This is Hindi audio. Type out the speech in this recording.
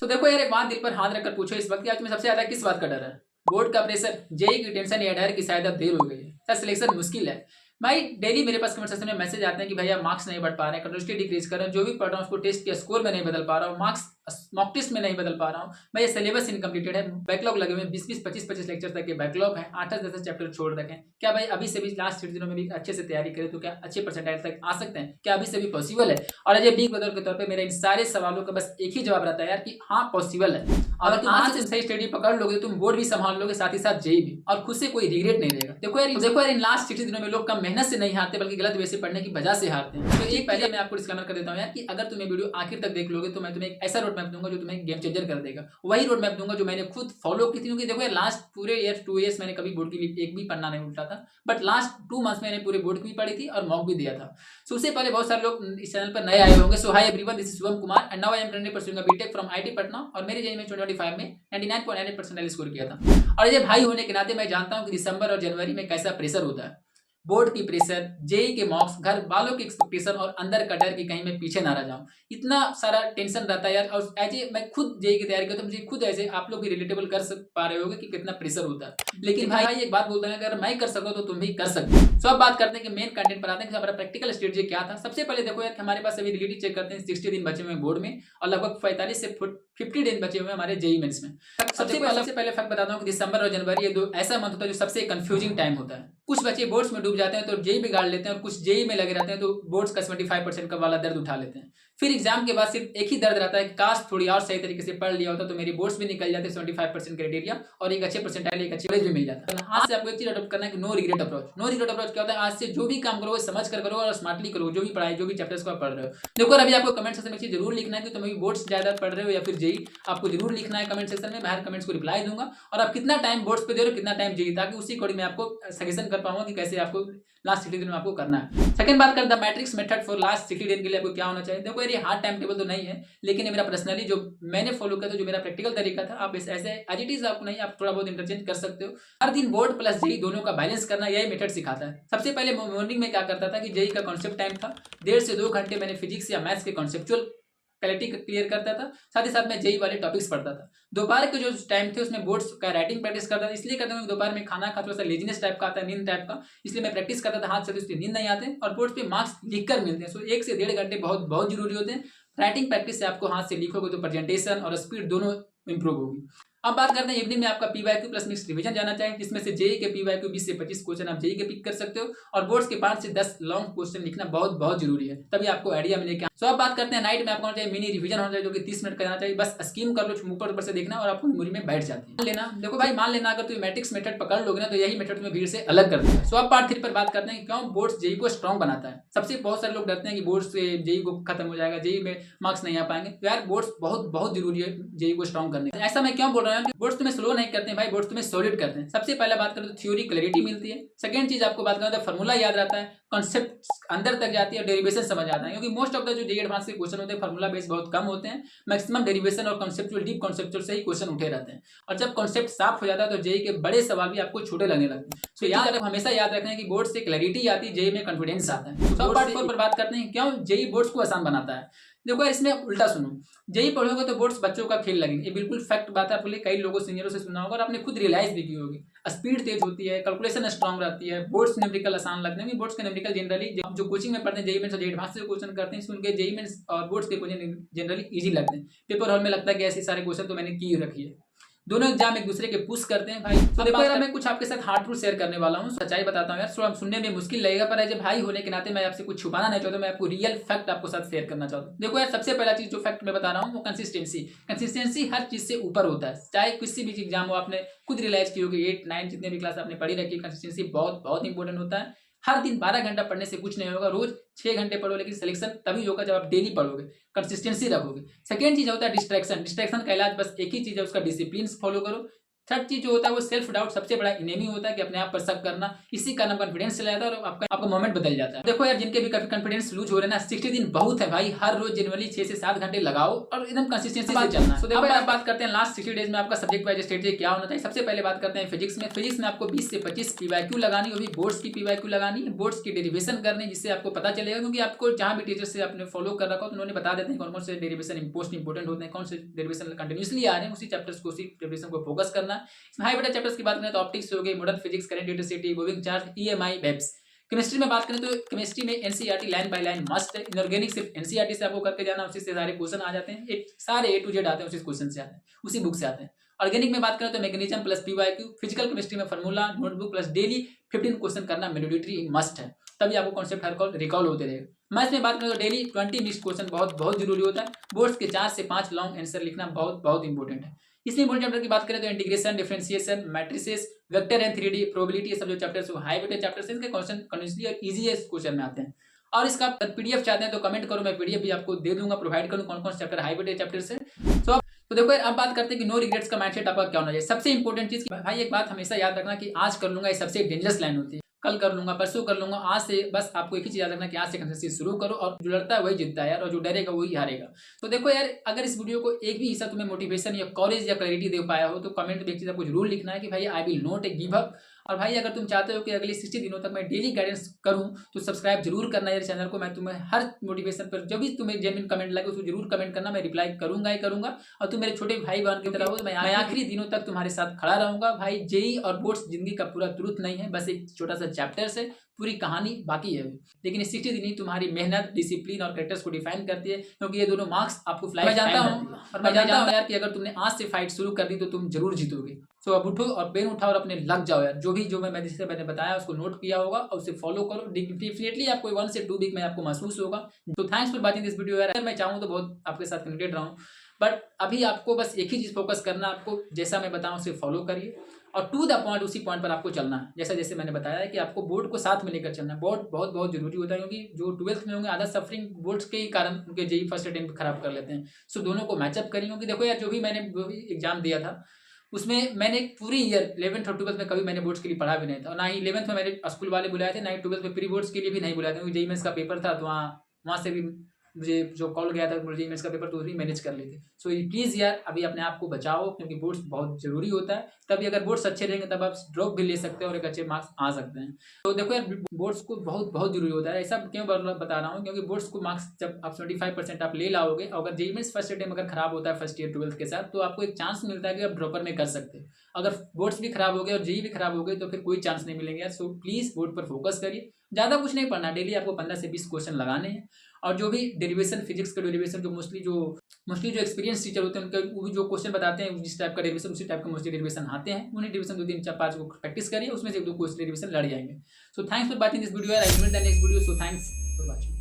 तो देखो यार, एक बात दिल पर हाथ रखकर पूछो इस वक्त कि आज तुम्हें सबसे ज्यादा किस बात का डर है? बोर्ड का प्रेशर, जेई की टेंशन या डर कि शायद अब देर हो गई है, या सिलेक्शन मुश्किल है? भाई डेली मेरे पास कमेंट सेक्शन में मैसेज आते हैं कि भैया मार्क्स नहीं बढ़ पा रहे हैं, कंटिन्यूटी डिक्रीज कर रहे हैं, जो भी पढ़ रहा हूँ उसको टेस्ट के स्कोर में नहीं बदल पा रहा हूँ, मार्क्स मॉक टेस्ट में नहीं बदल पा रहा हूँ, भाई सिलेबस इनकम्प्लीटेड है, बैकलॉग लगे हुए 20-25 लेक्चर तक के बैकलॉग है, 8-10 चैप्टर छोड़ रखे। क्या भाई अभी से भी लास्ट 6 दिनों में भी अच्छे से तैयारी करें तो क्या अच्छे परसेंटाइल तक आ सकते हैं? क्या अभी से भी पॉसिबल है? और अजय बिग ब्रदर के तौर पर मेरा इन सारे सवालों का बस एक ही जवाब रहता है यार कि हाँ पॉसिबल है। अगर तुम आज से सही स्टडी पकड़ लोगे तुम बोर्ड भी संभाल लोगे, साथ ही साथ जेई भी, और खुद से कोई रिग्रेट नहीं रहेगा। देखो यार इन लास्ट 60 दिनों में लोग कम मेहनत से नहीं हारते बल्कि गलत वे से पढ़ने की वजह से हारते हैं। तो एक पहले मैं आपको डिस्क्लेमर कर देता हूं यार कि अगर तुम्हें वीडियो आखिर तक देख लोगे तो मैं तुम्हें एक ऐसा रोड मैप दूंगा जो तुम्हें गेम चेंजर कर देगा। वही रोड मैप दूंगा जो मैंने खुद फॉलो की थी, क्योंकि देखो यार लास्ट पूरे ईयर 2 ईयर्स मैंने कभी बोर्ड के लिए एक भी पन्ना नहीं उल्टा था, बट लास्ट 2 मंथ्स मैंने पूरे बोर्ड की भी पढ़ी थी और मॉक भी दिया था। सो उससे पहले बहुत सारे लोग इस चैनल पर नए आए होंगे। So hi everyone, this is Shubham Kumar and now I am currently pursuing BTech from IT Patna, और मेरे जेईई में 2025 में 99.98% स्कोर किया था। और ये भाई होने के नाते मैं जानता हूं कि दिसंबर और जनवरी में कैसा प्रेशर होता है, बोर्ड की प्रेशर, जेई के मॉक्स, घर वालों की एक्सपेक्टेशन और अंदर का डर कि कहीं मैं पीछे ना रह जाऊं। इतना सारा टेंशन रहता है यार। और ऐसे मैं खुद जेई की तैयारी करता हूं, मुझे खुद ऐसे आप लोग भी रिलेटेबल कर पा रहे होगे कि कितना प्रेशर होता है। लेकिन भाई एक बात बोलते हैं, अगर मैं कर सको तो तुम भी कर सकते हो। सो अब बात करते हैं कि मेन कंटेंट पर आते हैं कि हमारा प्रैक्टिकल स्ट्रेटजी क्या था। सबसे पहले देखो यार, हमारे पास अभी रियलिटी चेक करते हैं, 60 दिन बचे हुए हैं बोर्ड में और लगभग 45 से 50 दिन बचे हुए हैं हमारे जेई मेंस में। सबसे पहले फर्क बताता हूँ कि दिसंबर और जनवरी ये दो ऐसा मंथ होता है जो सबसे कंफ्यूजिंग टाइम होता है। कुछ बच्चे बोर्ड्स में डूब जाते हैं तो जेई बिगाड़ लेते हैं, और कुछ जेई में लगे रहते हैं तो बोर्ड्स का 75% का वाला दर्द उठा लेते हैं। फिर एग्जाम के बाद सिर्फ एक ही दर्द रहता है कि काश थोड़ी और सही तरीके से पढ़ लिया होता तो मेरी बोर्ड्स भी निकल जाते 75% क्राइटेरिया और एक अच्छे परसेंटाइल, एक अच्छी कॉलेज भी मिल जाता। आज से आपको एक चीज अडॉप्ट करना है कि no regret approach. No regret approach क्या होता है? आज से जो भी काम करो समझ कर करो और स्मार्टली करो, जो भी पढ़ाई, जो भी चैप्टर्स को आप पढ़ रहे हो। देखो अभी आपको कमेंट सेक्शन में चीज जरूर लिखना है कि तुम अभी बोर्ड्स ज्यादा पढ़ रहे हो या फिर जेई, आपको जरूर लिखना है कमेंट सेक्शन में। मैं हर कमेंट्स को रिप्लाई दूंगा और आप कितना टाइम बोर्ड्स पे दे रहे हो, कितना टाइम जेई, ताकि उसी अकॉर्डिंग मैं आपको सजेशन कर पाऊंगा कि कैसे आपको लास्ट 60 दिन में आपको करना है। सेकंड बात करते हैं मैट्रिक्स मेथड फॉर लास्ट 60 दिन के लिए आपको क्या होना चाहिए। देखो ये हार्ड टाइम टेबल तो नहीं है, लेकिन ये मेरा पर्सनली जो मैंने फॉलो किया था, जो मेरा प्रैक्टिकल तरीका था, आप इस ऐसे एज इट इज आपको नहीं, आप थोड़ा बहुत इंटरचेंज कर सकते हो। हर दिन बोर्ड प्लस जेई दोनों का बैलेंस करना यही मेथड सिखाता है। सबसे पहले मॉर्निंग में क्या करता था कि जेई का कॉन्सेप्ट टाइम था, 1.5 से 2 घंटे मैंने फिजिक्स या मैथ्स के कॉन्सेप्चुअल क्लैरिटी क्लियर करता था, साथ ही साथ मैं जेई वाले टॉपिक्स पढ़ता था। दोपहर के जो टाइम थे उसमें बोर्ड्स का राइटिंग प्रैक्टिस करता था। इसलिए करता हूँ दोपहर में खाना खा थोड़ा सा लेजीनेस टाइप का आता है, नींद टाइप का, इसलिए मैं प्रैक्टिस करता था हाथ से, तो इसलिए नींद नहीं आते और बोर्ड्स पे मार्क्स लिख कर मिलते हैं। सो 1 से 1.5 घंटे बहुत बहुत जरूरी होते हैं। राइटिंग प्रैक्टिस से आपको हाथ से लिखोगे तो प्रेजेंटेशन और स्पीड दोनों इंप्रूव होगी। अब बात करते हैं इवनिंग में आपका पीवाईक्यू प्लस मिक्स रिवीजन जाना चाहिए, जिसमें से जेई के पीवाईक्यू 20 से 25 क्वेश्चन आप जेई के पिक कर सकते हो और बोर्ड्स के 5 से 10 लॉन्ग क्वेश्चन लिखना बहुत बहुत जरूरी है, तभी आपको आइडिया मिलेगा। सो अब बात करते हैं नाइट में आपको होना चाहिए मिनी रिवीजन होना चाहिए, जो कि 30 मिनट का जाना चाहिए। बस स्कीम कर लो, ऊपर ऊपर से देखना और आपको मेमोरी में बैठ जाती है। लेना देखो भाई, मान लेना अगर तुम मैट्रिक्स मेथड पकड़ लोगे ना तो यही मेथड तुम्हें भीड़ से अलग कर देगा। सो अब पार्ट 3 पर बात करते हैं कि क्यों बोर्ड्स जेई को स्ट्रॉन्ग बनाता है। सबसे बहुत सारे लोग डरते हैं कि बोर्ड्स से जेई को खत्म हो जाएगा, जेई में मार्क्स नहीं आ पाएंगे। तो यार बोर्ड्स बहुत बहुत जरूरी है जेई को स्ट्रॉन्ग करने। ऐसा मैं क्यों बोल रहा हूँ? बोर्ड्स तुम्हें स्लो नहीं करते हैं भाई, बोर्ड्स तुम्हें सॉलिड करते हैं। सबसे पहले बात करें तो थ्योरी क्लैरिटी मिलती है। सेकंड चीज आपको बात करें तो फार्मूला याद रहता है, कॉन्सेप्ट अंदर तक जाती है, डेरिवेशन समझ आता है, क्योंकि मोस्ट ऑफ द जो जेई एडवांस के क्वेश्चन होते हैं फार्मूला बेस्ड बहुत कम होते हैं। मैक्सिमम डेरिवेशन और कॉन्सेप्चुअल, डीप कॉन्सेप्चुअल से ही क्वेश्चन उठे रहते हैं। और जब कॉन्सेप्ट साफ हो जाता है तो जेई के बड़े सवाल भी आपको छोटे लगने लगते हैं। सो याद हमेशा याद रखना है कि बोर्ड से क्लैरिटी आती है, जेई में कॉन्फिडेंस आता है। तो पार्ट 4 पर बात करते हैं क्यों जेई बोर्ड्स को आसान बनाता है। देखो इसमें उल्टा सुनो, जेई पढ़ोगे तो बोर्ड्स बच्चों का खेल लगेंगे, ये बिल्कुल फैक्ट बात है। आपने कई लोगों सीनियरों से सुना होगा और आपने खुद रियलाइज भी की होगी। स्पीड तेज होती है, कैलकुलेशन स्ट्रांग रहती है, बोर्ड्स न्यूमेरिकल आसान लगते हैं। बोर्ड्स के न्यूमेरिकल जनरली जो कोचिंग में पढ़ते हैं जेई मेंस और जेई एडवांस से क्वेश्चन करते हैं, उनके जेई मेंस और बोर्ड्स के क्वेश्चन जनरली इजी लगते हैं। पेपर हॉल में लगता है कि ऐसे सारे क्वेश्चन तो मैंने की रखी है। दोनों एग्जाम एक दूसरे के पुश करते हैं भाई। तो देखो यार, मैं कुछ आपके साथ हार्ड ट्रूथ शेयर करने वाला हूँ, सच्चाई बताता हूँ यार। थोड़ा सुनने में मुश्किल लगेगा, पर एज भाई होने के नाते मैं आपसे कुछ छुपाना नहीं चाहता, मैं आपको रियल फैक्ट आपको साथ शेयर करना चाहता हूँ। देखो यार, सबसे पहला चीज जो फैक्ट मैं बता रहा हूँ वो कंसिस्टेंसी हर चीज से ऊपर होता है। चाहे किसी भी एग्जाम हो, आपने खुद रियलाइज की होगी 8, 9 जितने भी क्लास आपने पढ़ी रखी, कंसिस्टेंसी बहुत बहुत इंपॉर्टेंट होता है। हर दिन 12 घंटा पढ़ने से कुछ नहीं होगा, रोज 6 घंटे पढ़ो, लेकिन सिलेक्शन तभी होगा जब आप डेली पढ़ोगे, कंसिस्टेंसी रखोगे। सेकेंड चीज होता है डिस्ट्रैक्शन। डिस्ट्रैक्शन का इलाज बस एक ही चीज है, उसका डिसिप्लिन फॉलो करो। थर्ड चीज जो होता है वो सेल्फ डाउट सबसे बड़ा इनेमी होता है कि अपने आप पर शक करना, इसी का नाम कॉन्फिडेंस चला जाता है और आपका मोमेंट बदल जाता है। देखो यार, जिनके भी काफी कॉन्फिडेंस लूज हो रहे हैं ना, 60 दिन बहुत है भाई। हर रोज जनरली 6 से 7 घंटे लगाओ और एकदम कंसिस्टेंसी से चलना। तो देखो यार, बात करते हैं लास्ट 60 डेज में आपका सब्जेक्ट वाइज स्ट्रेटेजी क्या होना चाहिए। सबसे पहले बात करते हैं फिजिक्स में। फिजिक्स में आपको 20 से 25 पीवाईक्यू लगानी, वो भी बोर्ड्स की पीवाईक्यू लगानी है, बोर्ड्स की डेरिवेशन करनी, जिससे आपको पता चलेगा, क्योंकि आपको जहां भी टीचर से आपने फॉलो कर रखा हो तो उन्होंने बता देते हैं कौन कौन से डेरिवेशन मोस्ट इंपोर्टेंट होते हैं, कौन से डेरिवेशन कंटिन्यूसली आ रहे हैं, उसी चैप्टर्स को, उसी डेरिवेशन को फोकस करना। इसमें हाई बेटा चैप्टर्स की बात करें तो ऑप्टिक्स हो गई, modern physics, current electricity, moving charge, EMI, waves. Chemistry में बात करें तो केमिस्ट्री में NCERT line by line must है। इनऑर्गेनिक सिर्फ एनसीईआरटी से आपको करके जाना, उसी से सारे क्वेश्चन आ जाते हैं, सारे ए टू जेड आते हैं, उसी क्वेश्चन से आते हैं, उसी बुक से आते हैं। ऑर्गेनिक में बात करें तो magnesium plus PYQ, physical chemistry में formula, notebook plus daily 15 question करना मैंडेटरी मस्ट है, तभी आपको कॉन्सेप्ट हर रिकॉल होते रहेगा। मैथ्स में बात करें तो डेली 20 मिक्स क्वेश्चन बहुत जरूरी होता है। बोर्ड्स के 4 से 5 लॉन्ग आंसर लिखना बहुत इंपॉर्टेंट है। इसमें इंपॉर्टेंट चैप्टर की बात करें तो integration, differentiation, matrices, vector and 3D, probability, ये सब जो चैप्टर्स हाई वेटेज चैप्टर्स हैं, इनके क्वेश्चन कंटिन्यूअसली और इजीएस्ट क्वेश्चन में आते हैं। और इसका पीडीएफ चाहते हैं तो कमेंट करो, मैं पीडीएफ भी आपको दे दूंगा, प्रोवाइड करूँ कौन कौन से चैप्टर हाई वेटेज चैप्टर्स है। तो देखो यार, अब बात करते हैं कि नो रिग्रेट्स का माइंडसेट आपका क्या होना चाहिए। सबसे इंपॉर्टेंट चीज भाई, एक बात हमेशा याद रखना कि आज कर लूंगा ये सबसे डेंजरस लाइन होती है, कल कर लूंगा, परसों कर लूंगा। आज से बस आपको एक ही चीज याद रखना कि आज से कंसिस्टेंसी शुरू करो, और जो लड़ता है वही जीतता है यार, और जो डरेगा वही हारेगा। तो देखो यार, अगर इस वीडियो को एक भी हिस्सा तुम्हें मोटिवेशन या कॉलेज या क्लैरिटी दे पाया हो तो कमेंट में एक चीज आपको जरूर लिखना है कि भाई I will not give up. और भाई, अगर तुम चाहते हो कि अगले 60 दिनों तक मैं डेली गाइडेंस करूं तो सब्सक्राइब जरूर करना यार चैनल को। मैं तुम्हें हर मोटिवेशन पर जब भी तुम्हें जेन्युइन कमेंट लगे उसको जरूर कमेंट करना, मैं रिप्लाई करूंगा ही करूंगा। और तुम मेरे छोटे भाई बहन की तरह हो, मैं आखिरी दिनों तक तुम्हारे साथ खड़ा रहूंगा भाई। जेई और बोर्ड्स जिंदगी का पूरा ट्रुथ नहीं है, बस एक छोटा सा चैप्टर है, पूरी कहानी बाकी है। लेकिन 60 दिन ही तुम्हारी मेहनत, डिसिप्लिन और कैरेक्टर्स को डिफाइन करती है, क्योंकि ये दोनों मार्क्स आपको फ्लाई। मैं जानता हूँ और मैं जानता हूँ यार कि अगर तुमने आज से फाइट शुरू कर दी तो तुम जरूर जीतोगे। सो अब उठो और पेन उठाओ और अपने लग जाओ यार। जो मैंने बताया उसको नोट किया होगा और उसे फॉलो करो। डेफिनेटली आपको 1 से 2 वीक में आपको महसूस होगा। तो thanks for watching this video यार। मैं चाहूँ तो बहुत आपके साथ कनेक्टेड रहा हूँ, बट अभी आपको बस एक ही चीज फोकस करना, आपको जैसा मैं बताऊँ उसे फॉलो करिए और टू द पॉइंट उसी पॉइंट पर आपको चलना है। जैसे मैंने बताया है कि आपको बोर्ड को साथ में लेकर चलना है, बहुत जरूरी होता है, क्योंकि जो 12th में होंगे आधा सफरिंग बोर्ड्स के ही कारण उनके जेई फर्स्ट अटेम्प्ट खराब कर लेते हैं। सो दोनों को मैचअप करिए, क्योंकि देखो यार, जो भी एग्जाम दिया था उसमें मैंने पूरी ईयर 11th और 12th में कभी मैंने बोर्ड्स के लिए पढ़ा भी नहीं था, और ना ही 11th में मेरे स्कूल वाले बुलाए थे, ना ही 12th में प्री बोर्ड्स के लिए भी नहीं बुलाए थे, क्योंकि जेई मेंस का पेपर था तो वहाँ से भी मुझे जो कॉल गया था जेई मेंस का पेपर तो भी मैनेज कर लेते। सो प्लीज़ यार, अभी अपने आप को बचाओ, क्योंकि बोर्ड्स बहुत जरूरी होता है। तभी अगर बोर्ड्स अच्छे रहेंगे तब आप ड्रॉप भी ले सकते हैं और एक अच्छे मार्क्स आ सकते हैं। तो देखो यार, बोर्ड्स को बहुत जरूरी होता है। ऐसा क्यों बता रहा हूँ, क्योंकि बोर्ड्स को मार्क्स जब आप 75% आप ले लाओगे, अगर जेई मेंस फर्स्ट अटेम्प्ट अगर खराब होता है फर्स्ट ईयर 12th के साथ, तो आपको एक चांस मिलता है कि आप ड्रॉपर में कर सकते हैं। अगर बोर्ड्स भी खराब हो गए और जेई भी खराब हो गए तो फिर कोई चांस नहीं मिलेंगे यार। सो प्लीज़ बोर्ड पर फोकस करिए, ज़्यादा कुछ नहीं पढ़ना, डेली आपको 15 से 20 क्वेश्चन लगाने हैं। और जो भी डेरिवेशन, फिजिक्स का डेरिवेशन जो मोस्टली जो एक्सपीरियंस टीचर होते हैं उनके वो भी जो क्वेश्चन बताते हैं जिस टाइप का डेरिवेशन, उसी टाइप के मोस्टली डेरिवेशन आते हैं, उन्हीं डेरिवेशन 2 3 4 5 को प्रैक्टिस करिए, उसमें से 1 2 क्वेश्चन डेरिवेशन लड़ जाएंगे। So thanks for watching this video. I will meet the next video. So thanks for watching.